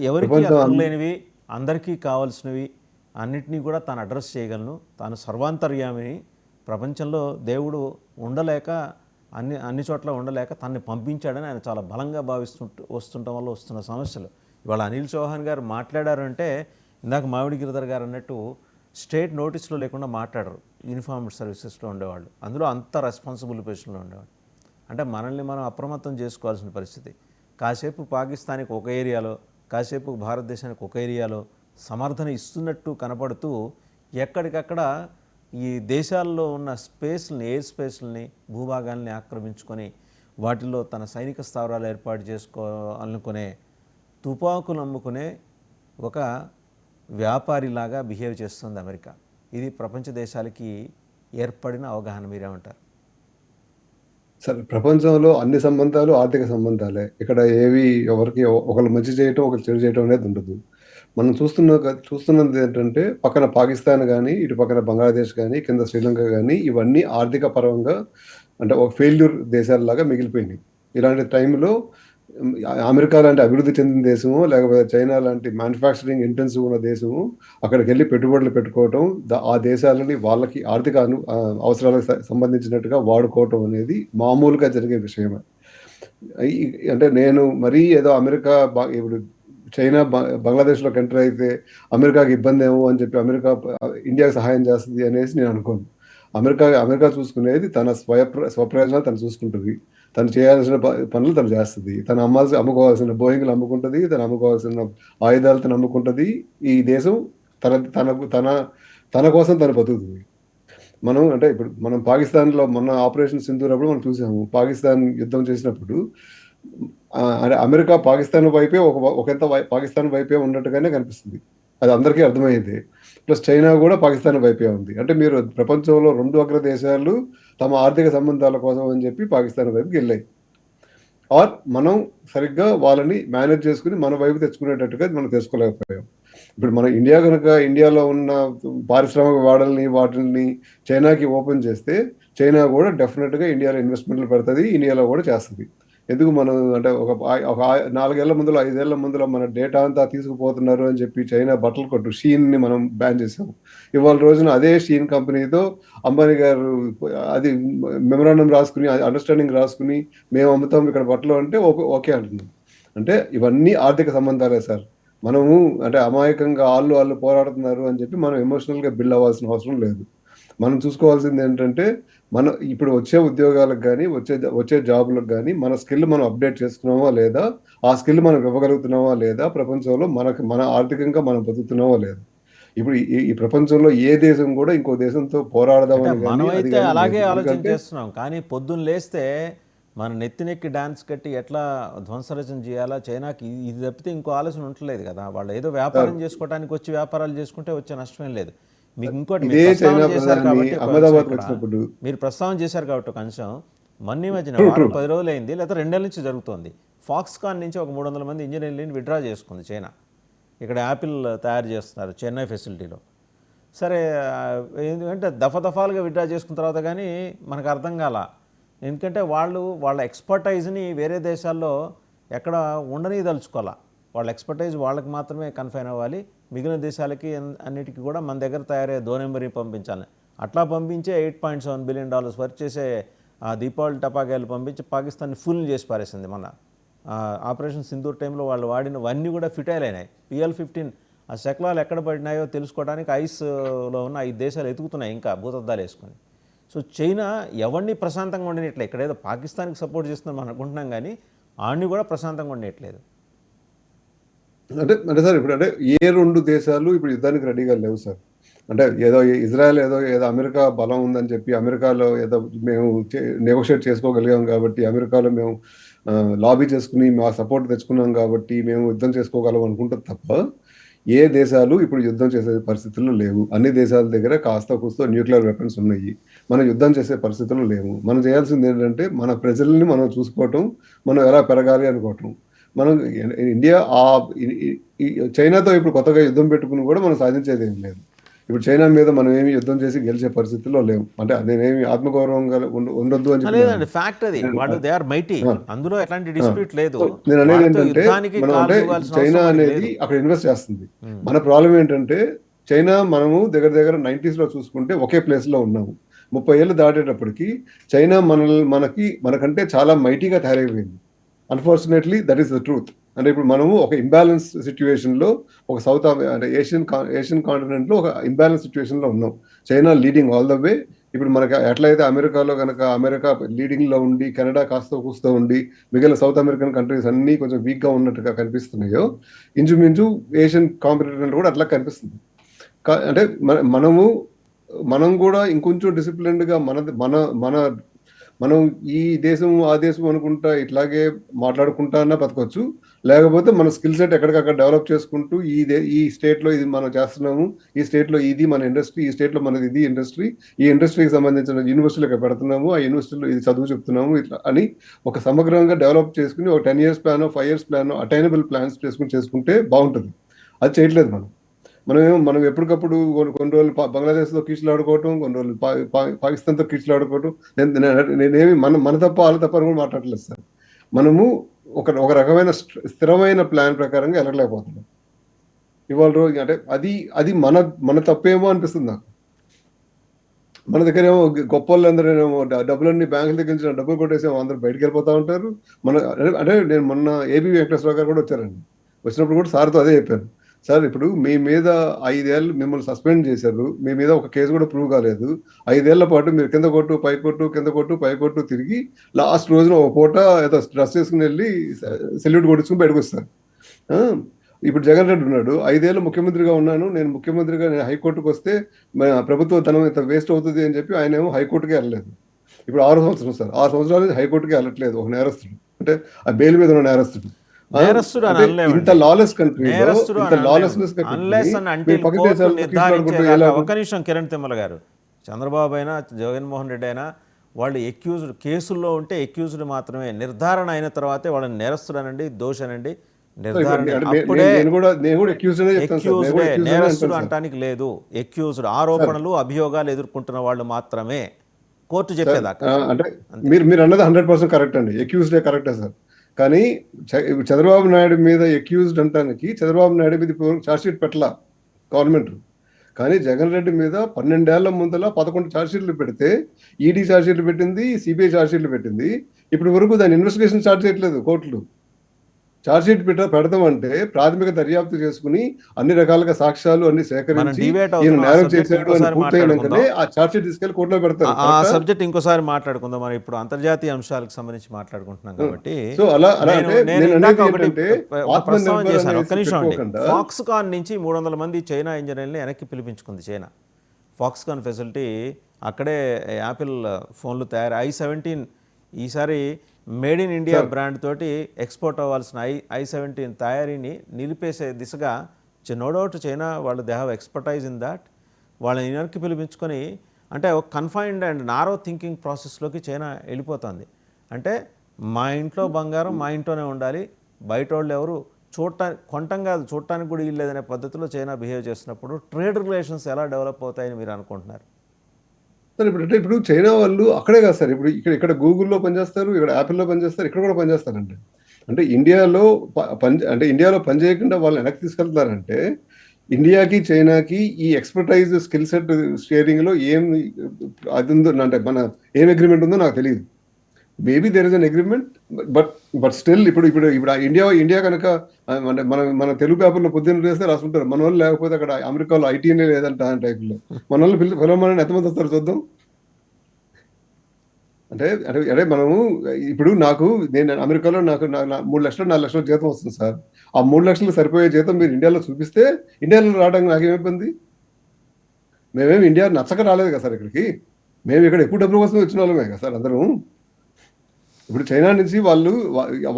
ఎవరికి ప్రపంచం అక్కర్లేనివి అందరికీ కావాల్సినవి అన్నిటినీ కూడా తాను అడ్రస్ చేయగలను. తాను సర్వాంతర్యామిని. ప్రపంచంలో దేవుడు ఉండలేక అన్ని చోట్ల ఉండలేక తనని పంపించాడని ఆయన చాలా బలంగా వస్తుండటం వల్ల వస్తున్న సమస్యలు. ఇవాళ అనిల్ చౌహాన్ గారు మాట్లాడారంటే ఇందాక మామిడి గిరిధర్ గారు అన్నట్టు స్టేట్ నోటీస్లో లేకుండా మాట్లాడరు. యూనిఫార్మ్డ్ సర్వీసెస్లో ఉండేవాళ్ళు, అందులో అంత రెస్పాన్సిబుల్ పొజిషన్లో ఉండేవాళ్ళు. అంటే మనల్ని మనం అప్రమత్తం చేసుకోవాల్సిన పరిస్థితి. కాసేపు పాకిస్తాన్కి ఒక ఏరియాలో, కాసేపు భారతదేశానికి ఒక ఏరియాలో సమర్థన ఇస్తున్నట్టు కనపడుతూ ఎక్కడికక్కడ ఈ దేశాల్లో ఉన్న స్పేస్ని, ఎయిర్ స్పేస్ని, భూభాగాల్ని ఆక్రమించుకొని వాటిల్లో తన సైనిక స్థావరాలు ఏర్పాటు చేసుకోవాలనుకునే, తుపాకులు అమ్ముకునే ఒక వ్యాపారిలాగా బిహేవ్ చేస్తుంది అమెరికా. ఇది ప్రపంచ దేశాలకి ఏర్పడిన అవగాహన. మీరేమంటారు? సరే, ప్రపంచంలో అన్ని సంబంధాలు ఆర్థిక సంబంధాలే. ఇక్కడ ఏవి ఎవరికి ఒకళ్ళు మంచి చేయటం, ఒకళ్ళు చెడు చేయటం అనేది ఉండదు. మనం చూస్తున్నది ఏంటంటే పక్కన పాకిస్తాన్ కానీ, ఇటు పక్కన బంగ్లాదేశ్ కానీ, కింద శ్రీలంక కానీ ఇవన్నీ ఆర్థిక పరంగా అంటే ఒక ఫెయిల్యూర్ దేశాలలాగా మిగిలిపోయినాయి. ఇలాంటి టైంలో అమెరికా లాంటి అభివృద్ధి చెందిన దేశము, లేకపోతే చైనా లాంటి మ్యానుఫ్యాక్చరింగ్ ఇంటెన్సివ్ ఉన్న దేశము అక్కడికి వెళ్ళి పెట్టుబడులు పెట్టుకోవటం, ఆ దేశాలని వాళ్ళకి ఆర్థిక అవసరాలకు సంబంధించినట్టుగా వాడుకోవటం అనేది మామూలుగా జరిగే విషయమే. అంటే నేను మరీ ఏదో అమెరికా ఇప్పుడు చైనా బంగ్లాదేశ్లో కంట్రీ అయితే అమెరికాకి ఇబ్బంది ఏమో అని చెప్పి అమెరికా ఇండియాకి సహాయం చేస్తుంది అనేసి నేను అనుకోను. అమెరికా చూసుకునేది తన స్వప్రయోజనాలు తను చూసుకుంటుంది. తను చేయాల్సిన పనులు తను చేస్తుంది. తను అమ్ముకోవాల్సిన బోయింగ్లు అమ్ముకుంటుంది. తను అమ్ముకోవాల్సిన ఆయుధాలు తను అమ్ముకుంటుంది. ఈ దేశం తన కోసం తను బతుకుతుంది. అంటే ఇప్పుడు మనం పాకిస్తాన్లో మొన్న ఆపరేషన్ సింధూర్ అప్పుడు మనం చూసాము. పాకిస్తాన్ యుద్ధం చేసినప్పుడు అంటే అమెరికా పాకిస్తాన్ వైపే ఒకంత పాకిస్తాన్ వైపే ఉన్నట్టుగానే కనిపిస్తుంది. అది అందరికీ అర్థమైంది. ప్లస్ చైనా కూడా పాకిస్తాన్ వైపే ఉంది. అంటే మీరు ప్రపంచంలో 2 అగ్ర దేశాలు తమ ఆర్థిక సంబంధాల కోసం అని చెప్పి పాకిస్తాన్ వైపుకి వెళ్ళాయి. ఆర్ మనం సరిగ్గా వాళ్ళని మేనేజ్ చేసుకుని మన వైపు తెచ్చుకునేటట్టుగా మనం తెచ్చుకోలేకపోయాం. ఇప్పుడు మన ఇండియాలో ఉన్న పారిశ్రామిక వాటిని చైనాకి ఓపెన్ చేస్తే చైనా కూడా డెఫినెట్గా ఇండియాలో ఇన్వెస్ట్మెంట్లు పెడుతుంది, ఇండియాలో కూడా చేస్తుంది. ఎందుకు మనం అంటే ఒక 4 ఏళ్ల ముందులో 5 ఏళ్ల ముందులో మన డేటా అంతా తీసుకుపోతున్నారు అని చెప్పి చైనా బట్టలు కొట్టు షీన్ని మనం బ్యాన్ చేసాము. ఇవాళ రోజున అదే షీన్ కంపెనీతో అంబానీ గారు అది మెమరాండం రాసుకుని, అండర్స్టాండింగ్ రాసుకుని మేము అమ్ముతాం ఇక్కడ బట్టలు అంటే ఓకే అంటున్నాం. అంటే ఇవన్నీ ఆర్థిక సంబంధాలే సార్. మనము అంటే అమాయకంగా వాళ్ళు పోరాడుతున్నారు అని చెప్పి మనం ఎమోషనల్గా బిల్డ్ అవ్వాల్సిన అవసరం లేదు. మనం చూసుకోవాల్సింది ఏంటంటే ఇప్పుడు వచ్చే ఉద్యోగాలకు కానీ, వచ్చే జాబులకు కానీ మన స్కిల్ మనం అప్డేట్ చేసుకున్నామా లేదా, ఆ స్కిల్ మనం ఇవ్వగలుగుతున్నామా లేదా, ప్రపంచంలో మన ఆర్థికంగా మనం బతుకుతున్నామా లేదా. ఇప్పుడు ఈ ప్రపంచంలో ఏ దేశం కూడా ఇంకో దేశంతో పోరాడదామని కానీ మనమైతే అలాగే ఆలోచన చేస్తున్నాం. కానీ పొద్దున్న లేస్తే మన నెత్తినెక్కి డాన్స్ కట్టి ఎట్లా ధ్వంసరచన చేయాలా, చైనాకి ఇది తప్పితే ఇంకో ఆలోచన ఉండలేదు కదా. వాళ్ళు ఏదో వ్యాపారం చేసుకోవడానికి వచ్చి వ్యాపారాలు చేసుకుంటే వచ్చే నష్టమేం లేదు. మీకు ఇంకోటి మీరు ప్రస్తావన చేశారు కాబట్టి ఒక అంశం మొన్న మధ్యన వారం 10 రోజులు అయింది, లేదా 2 నెలల నుంచి జరుగుతోంది. ఫాక్స్కాన్ నుంచి ఒక 300 మంది ఇంజనీర్లని విత్డ్రా చేసుకుంది చైనా. ఇక్కడ యాపిల్ తయారు చేస్తున్నారు చెన్నై ఫెసిలిటీలో. సరే, ఎందుకంటే దఫాలుగా విత్డ్రా చేసుకున్న తర్వాత కానీ మనకు అర్థం కాల. ఎందుకంటే వాళ్ళ ఎక్స్పర్టైజ్ని వేరే దేశాల్లో ఎక్కడ ఉండనీదలుచుకోవాలా. వాళ్ళ ఎక్స్పర్టైజ్ వాళ్ళకి మాత్రమే కన్ఫైన్ అవ్వాలి. మిగిలిన దేశాలకి అన్నిటికీ కూడా మన దగ్గర తయారయ్యే దోనెంబరి పంపించాలి. అట్లా పంపించే $8.7 బిలియన్ వర్క్ చేసే దీపావళి టపాకాయలు పంపించి పాకిస్తాన్ని ఫుల్ చేసి పారేసింది. మన ఆపరేషన్ సింధూర్ టైంలో వాళ్ళు వాడినవన్నీ కూడా ఫిటైల్ అయినాయి. PL-15 ఆ శకలాలు ఎక్కడ పడినాయో తెలుసుకోవడానికి ఐస్లో ఉన్న 5 దేశాలు ఎతుకుతున్నాయి ఇంకా భూతద్దాలు వేసుకొని. సో చైనా ఎవరిని ప్రశాంతంగా ఉండనిట్లే. ఇక్కడ ఏదో పాకిస్తాన్కి సపోర్ట్ చేస్తుందని మనం అనుకుంటున్నాం, కానీ ఆడిని కూడా ప్రశాంతంగా ఉండట్లేదు. అంటే సార్ ఇప్పుడు ఏ 2 దేశాలు ఇప్పుడు యుద్ధానికి రెడీగా లేవు సార్. అంటే ఏదో ఇజ్రాయెల్ ఏదో అమెరికా బలం ఉందని చెప్పి అమెరికాలో ఏదో మేము నెగోషియేట్ చేసుకోగలిగాం కాబట్టి, అమెరికాలో మేము లాబీ చేసుకుని మా సపోర్ట్ తెచ్చుకున్నాం కాబట్టి మేము యుద్ధం చేసుకోగలం అనుకుంటుంది తప్ప, ఏ దేశాలు ఇప్పుడు యుద్ధం చేసే పరిస్థితుల్లో లేవు. అన్ని దేశాల దగ్గర కాస్త కూస్తో న్యూక్లియర్ వెపన్స్ ఉన్నాయి. మనం యుద్ధం చేసే పరిస్థితుల్లో లేవు. మనం చేయాల్సింది ఏంటంటే మన ప్రజల్ని మనం చూసుకోవటం, మనం ఎలా పెరగాలి అనుకోవటం. మనం ఇండియా చైనాతో ఇప్పుడు కొత్తగా యుద్ధం పెట్టుకుని కూడా మనం సాధించేది ఏం లేదు. ఇప్పుడు చైనా మీద మనం ఏమి యుద్ధం చేసి గెలిచే పరిస్థితుల్లో లేవు. అంటే నేనేమి ఆత్మగౌరవంగా ఉండొద్దు అని చెప్పి లేదండి, ఫ్యాక్ట్ అది. వాళ్ళు దే ఆర్ మైటీ, ఆ, అందులో ఎట్లాంటి ఆ. డిస్ప్యూట్ లేదు. సో నేను అనేది వాళ్ళతో ఏంటంటే యుద్ధానికి మనం కాలు అంటే దువ్వాల్సిన చైనా అవసరం మనకి అనేది లేదు. అక్కడ ఇన్వెస్ట్ చేస్తుంది. మన ప్రాబ్లం ఏంటంటే చైనా మనము దగ్గర దగ్గర 90s లో చూసుకుంటే ఒకే ప్లేస్ లో ఉన్నాము. 30 ఏళ్ళు దాటేటప్పటికి చైనా మనకంటే చాలా మైటీగా తయారైపోయింది. Unfortunately that is the truth. అంటే ఇప్పుడు మనము ఒక ఇంబ్యాలెన్స్ సిచ్యువేషన్ లో ఒక అంటే ఏషియన్ కాంటినెంట్ లో ఒక ఇంబ్యాలెన్స్ సిచ్యువేషన్ లో ఉన్నాం. China leading all the way. ఇప్పుడు మనకి ఎట్లయితే అమెరికాలో కనుక అమెరికా లీడింగ్ లో ఉండి కెనడా కాస్త కూస్తూ ఉండి మిగిలిన సౌత్ అమెరికన్ కంట్రీస్ అన్ని కొంచెం వీక్ గా ఉన్నట్టుగా కనిపిస్తున్నాయో, ఇంచుమించు ఏషియన్ కాంపిటేటర్ కూడా అట్లా కనిపిస్తుంది. అంటే మనం కూడా ఇంకొంచెం డిసిప్లిన్డ్ గా మన మన మన మనం ఈ దేశం ఆ దేశం అనుకుంటా ఇట్లాగే మాట్లాడుకుంటా అన్నా బతకొచ్చు. లేకపోతే మన స్కిల్ సెట్ ఎక్కడికక్కడ డెవలప్ చేసుకుంటూ ఈ స్టేట్ లో ఇది మనం చేస్తున్నాము, ఈ స్టేట్ లో ఇది మన ఇండస్ట్రీ, ఈ స్టేట్ లో మనది ఇది ఇండస్ట్రీ, ఈ ఇండస్ట్రీకి సంబంధించిన యూనివర్సిటీలకు పెడుతున్నాము, ఆ యూనివర్సిటీలో ఇది చదువు చెప్తున్నాము ఇట్లా అని ఒక సమగ్రంగా డెవలప్ చేసుకుని ఒక 10 years plan 5 years plan attainable plans చేసుకుంటే బాగుంటుంది. అది చేయట్లేదు మనం ఎప్పటికప్పుడు కొన్ని రోజులు బంగ్లాదేశ్తో కీచులాడుకోవటం, కొన్ని రోజులు పాకిస్తాన్తో కీచులాడుకోవటం. నేనేమి మన తప్ప వాళ్ళ తప్ప అని కూడా మాట్లాడలేదు సార్. మనము ఒక రకమైన స్థిరమైన ప్లాన్ ప్రకారంగా వెళ్ళలేకపోతున్నాం ఇవాళ రోజు. అంటే అది మన తప్పేమో అనిపిస్తుంది నాకు. మన దగ్గర ఏమో గొప్ప వాళ్ళందరూ ఏమో డబ్బులన్నీ బ్యాంకుల దగ్గర నుంచి డబ్బులు కొట్టేసేమో అందరూ బయటకు వెళ్ళిపోతా ఉంటారు. అంటే నేను మొన్న ఏబీ వెంకటేశ్వర గారు కూడా వచ్చారండి. వచ్చినప్పుడు కూడా సార్తో అదే చెప్పాను. సార్ ఇప్పుడు మీ మీద 5 ఏళ్ళు మిమ్మల్ని సస్పెండ్ చేశారు, మీ మీద ఒక కేసు కూడా ప్రూవ్ కాలేదు. 5 ఏళ్ల పాటు మీరు కింద కొట్టు పై కొట్టు కింద కొట్టు పై కొట్టు తిరిగి లాస్ట్ రోజున ఒక పూట ఏదో డ్రెస్ చేసుకుని వెళ్ళి సెల్యూట్ కొట్టించుకుని బయటకు వస్తారు. ఇప్పుడు జగన్ రెడ్డి ఉన్నాడు, 5 ఏళ్ళు ముఖ్యమంత్రిగా ఉన్నాను, నేను హైకోర్టుకు వస్తే ప్రభుత్వ ధనం ఇంత వేస్ట్ అవుతుంది అని చెప్పి ఆయన ఏమో హైకోర్టుకే వెళ్ళలేదు. ఇప్పుడు 6 సంవత్సరం సార్, 6 సంవత్సరాల నుంచి హైకోర్టుకే వెళ్ళట్లేదు ఒక నేరస్తుడు. అంటే ఆ బెయిల్ మీద ఉన్న నేరస్తుడు. నేరస్తుడు అని అంటే ఇంత అనలేమండి, లాలెస్ కంట్రీలో నేరస్తుడు ఇంత అని అనలేము. లాలెస్నెస్ గా అన్లెస్ పెట్టుకుని అండ్ మీరు అంటిల్ పక్క కోర్టు దేశాలతో తీసుకురాడుకుంటూ నిర్ధారించేదాకా. ఎలా ఒక్క నిమిషం కిరణ్ తిమ్మల గారు, చంద్రబాబు అయినా జగన్మోహన్ రెడ్డి అయినా వాళ్ళు ఎక్యూజ్డ్, కేసుల్లో ఉంటే ఎక్యూజ్డ్ మాత్రమే. నిర్ధారణ అయిన తర్వాతే వాళ్ళని నేరస్తుడనండి దోషనండి నిర్ధారణ, అప్పుడే నేను కూడా అక్యూజ్డ్ అనే చెప్తాను సార్. నేను కూడా ఎక్యూజ్డే. అక్యూజ్డ్ అనే నేరస్తుడు అంటాను సార్. అంటానికి లేదు. ఎక్యూజ్డ్, సార్ ఆరోపణలు అభియోగాలు ఎదుర్కొంటున్న వాళ్ళు మాత్రమే కోర్టు సార్ చెప్పేదాకా. అంటే అంతే. మీరు అన్నది 100% కరెక్ట్ అండి. అక్యూజ్డే కరెక్టే సార్. కానీ చంద్రబాబు నాయుడు మీద అక్యూజ్డ్ అంటానికి చంద్రబాబు నాయుడు మీద ఛార్జ్ షీట్ పెట్టలా గవర్నమెంట్. కానీ జగన్ రెడ్డి మీద 12 ఏళ్ల ముందల 11 ఛార్జ్ షీట్లు పెడితే ఈడీ ఛార్జ్ షీట్లు పెట్టింది, సిబిఐ ఛార్జ్ షీట్లు పెట్టింది. ఇప్పటి వరకు దాని ఇన్వెస్టిగేషన్ ఛార్జ్ చేయట్లేదు కోర్టులు. ఛార్జ్ షీట్ పెడతామంటే ప్రాథమిక దర్యాప్తు చేసుకుని అన్ని రకాలుగా సాక్ష్యాలు అన్ని మనం సేకరించి డిబేట్ ఈయన అవుతున్నాం. ఆ నేరం సబ్జెక్ట్ చేశాడు అని ఇంకోసారి పూర్తయినాకనే మాట్లాడుకుందాం. ఆ ఛార్జ్ షీట్ తీసుకెళ్లి కోర్టులో పెడతారు. ఆ కరెక్టా? సబ్జెక్ట్ ఇంకోసారి మాట్లాడుకుందాం. మనం ఇప్పుడు అంతర్జాతీయ అంశాలకు సంబంధించి మాట్లాడుకుంటున్నాం కాబట్టి సో అలా నేను అంటే నేను నేను ఇందాక అనేది ఒకటి ఏంటంటే ఒక ప్రస్తావన ఆత్మనిర్భర్ చేశాను. ఒక్క అనేసి నిమిషం అండి. పెట్టుకోకుండా ఫాక్స్కాన్ నుంచి 300 మంది చైనా ఇంజనీర్ని వెనక్కి పిలిపించుకుంది చైనా. ఫాక్స్కాన్ ఫెసిలిటీ అక్కడే యాపిల్ ఫోన్లు తయారు i17 ఈసారి made in India sir brand తోటి ఎక్స్పోర్ట్ అవ్వాల్సిన i17 తయారీని నిలిపేసే దిశగా నో డౌట్ చైనా వాళ్ళు they have expertise in that. వాళ్ళని వెనక్కి పిలిపించుకొని అంటే ఒక కన్ఫైన్డ్ అండ్ నారో థింకింగ్ ప్రాసెస్లోకి చైనా వెళ్ళిపోతుంది. అంటే మా ఇంట్లో బంగారం మా ఇంట్లోనే ఉండాలి, బయట వాళ్ళు ఎవరు కొనటం కాదు చూడటానికి కూడా ఇల్లేదనే పద్ధతిలో చైనా బిహేవ్ చేస్తున్నప్పుడు ట్రేడ్ రిలేషన్స్ ఎలా డెవలప్ అవుతాయని మీరు అనుకుంటున్నారు? సార్ ఇప్పుడు చైనా వాళ్ళు అక్కడే కాదు సార్. ఇప్పుడు ఇక్కడ గూగుల్లో పనిచేస్తారు, ఇక్కడ యాపిల్లో పనిచేస్తారు, ఇక్కడ కూడా పనిచేస్తారండి. అంటే ఇండియాలో పని చేయకుండా వాళ్ళు వెనక్కి తీసుకెళ్తున్నారంటే ఇండియాకి చైనాకి ఈ ఎక్స్పర్టైజ్ స్కిల్ సెట్ షేరింగ్ లో అది ఉందో అంటే ఏం అగ్రిమెంట్ ఉందో నాకు తెలియదు. Maybe there is an agreement. But still ఇప్పుడు ఇండియా కనుక అంటే మన తెలుగు పేపర్లో పొద్దున్న చేస్తే రాసుకుంటారు మన వాళ్ళు, లేకపోతే అక్కడ అమెరికాలో ఐటీనే లేదంట ఆ టైప్లో మన వాళ్ళు పిలవమని ఎంతమంది వస్తారు చూద్దాం. అంటే మనము ఇప్పుడు నేను అమెరికాలో నాకు 3 లక్షలు 4 లక్షల జీతం వస్తుంది సార్. ఆ 3 లక్షలు సరిపోయే జీతం మీరు ఇండియాలో చూపిస్తే ఇండియాలో రావడానికి నాకేం ఇబ్బంది? మేమేమి ఇండియా నచ్చక రాలేదు కదా సార్ ఇక్కడికి. మేము ఇక్కడ ఎక్కువ డబ్బుల కోసం వచ్చిన వాళ్ళమే కదా సార్ అందరం. ఇప్పుడు చైనా నుంచి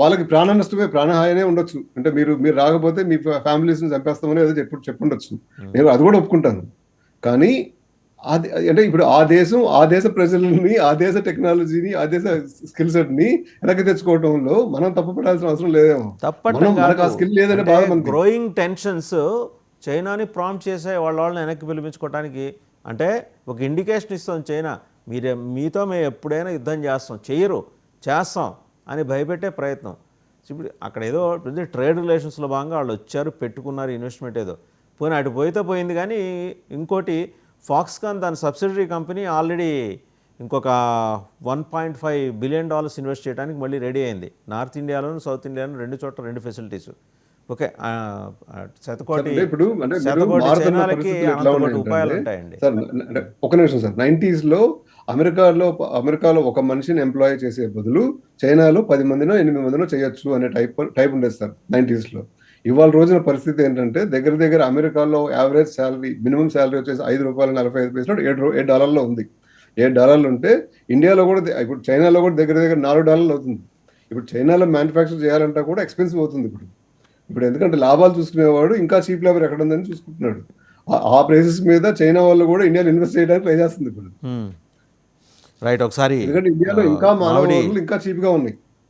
వాళ్ళకి ప్రాణ నష్టమే, ప్రాణహాయనే ఉండొచ్చు. అంటే మీరు రాకపోతే మీ ఫ్యామిలీస్ని చంపేస్తామని ఏదో చెప్పుండొచ్చు. నేను అది కూడా ఒప్పుకుంటాను. కానీ అంటే ఇప్పుడు ఆ దేశ ప్రజలని, ఆ దేశ టెక్నాలజీని, ఆ దేశ స్కిల్ సెట్ ని వెనక్కి తెచ్చుకోవడంలో మనం తప్పుపడాల్సిన అవసరం లేదేమో. తప్పటం మనకు ఆ కాదు, స్కిల్ లేదనే అంటే బాధ మనకి. గ్రోయింగ్ టెన్షన్స్ చైనాని ప్రాంప్ట్ చేసే వాళ్ళని వెనక్కి పిలిపించుకోవడానికి అంటే ఒక ఇండికేషన్ ఇస్తుంది చైనా, మీతో మేము ఎప్పుడైనా యుద్ధం చేస్తాం, చేస్తాం అని భయపెట్టే ప్రయత్నం. ఇప్పుడు అక్కడ ఏదో ట్రేడ్ రిలేషన్స్లో భాగంగా వాళ్ళు వచ్చారు, పెట్టుకున్నారు ఇన్వెస్ట్మెంట్ ఏదో పోయిన అటు పోయితే పోయింది. కానీ ఇంకోటి ఫాక్స్కాన్ దాని సబ్సిడరీ కంపెనీ ఆల్రెడీ ఇంకొక $1.5 బిలియన్ ఇన్వెస్ట్ చేయడానికి మళ్ళీ రెడీ అయింది. నార్త్ ఇండియాలోను సౌత్ ఇండియాలోను 2 చోట్ల 2 ఫెసిలిటీస్. ఓకే, శతకోటి ఇప్పుడు అంటే చైనాలకి అంతకోటి ఉపాయాలు ఉంటాయండి. సార్ ఒక నిమిషం సార్, 90s లో అమెరికాలో ఒక మనిషిని ఎంప్లాయ్ చేసే బదులు చైనాలో 10 మందినో 8 మందినో చేయొచ్చు అనే టైప్ ఉండేది సార్ 90s లో. ఇవాళ రోజున పరిస్థితి ఏంటంటే దగ్గర అమెరికాలో యావరేజ్ శాలరీ, మినిమం శాలరీ వచ్చేసి $5.45 $7 ఉంది. $7 ఉంటే ఇండియాలో కూడా ఇప్పుడు చైనాలో కూడా దగ్గర $4 అవుతుంది. ఇప్పుడు చైనాలో మ్యానుఫ్యాక్చర్ చేయాలంటే కూడా ఎక్స్పెన్సివ్ అవుతుంది ఇప్పుడు ఎందుకంటే లాభాలు చూసుకునేవాడు ఇంకా చీప్ లేబర్ ఎక్కడ ఉందని చూసుకుంటున్నాడు. ఆ ప్రైసెస్ మీద చైనా వాళ్ళు కూడా ఇండియాలో ఇన్వెస్ట్ చేయడానికి ట్రై చేస్తుంది ఇప్పుడు. రైట్, ఒకసారి ఎందుకంటే ఇండియాలో ఇంకా మానవ వనరులు ఇంకా చీప్ గా ఉన్నాయి.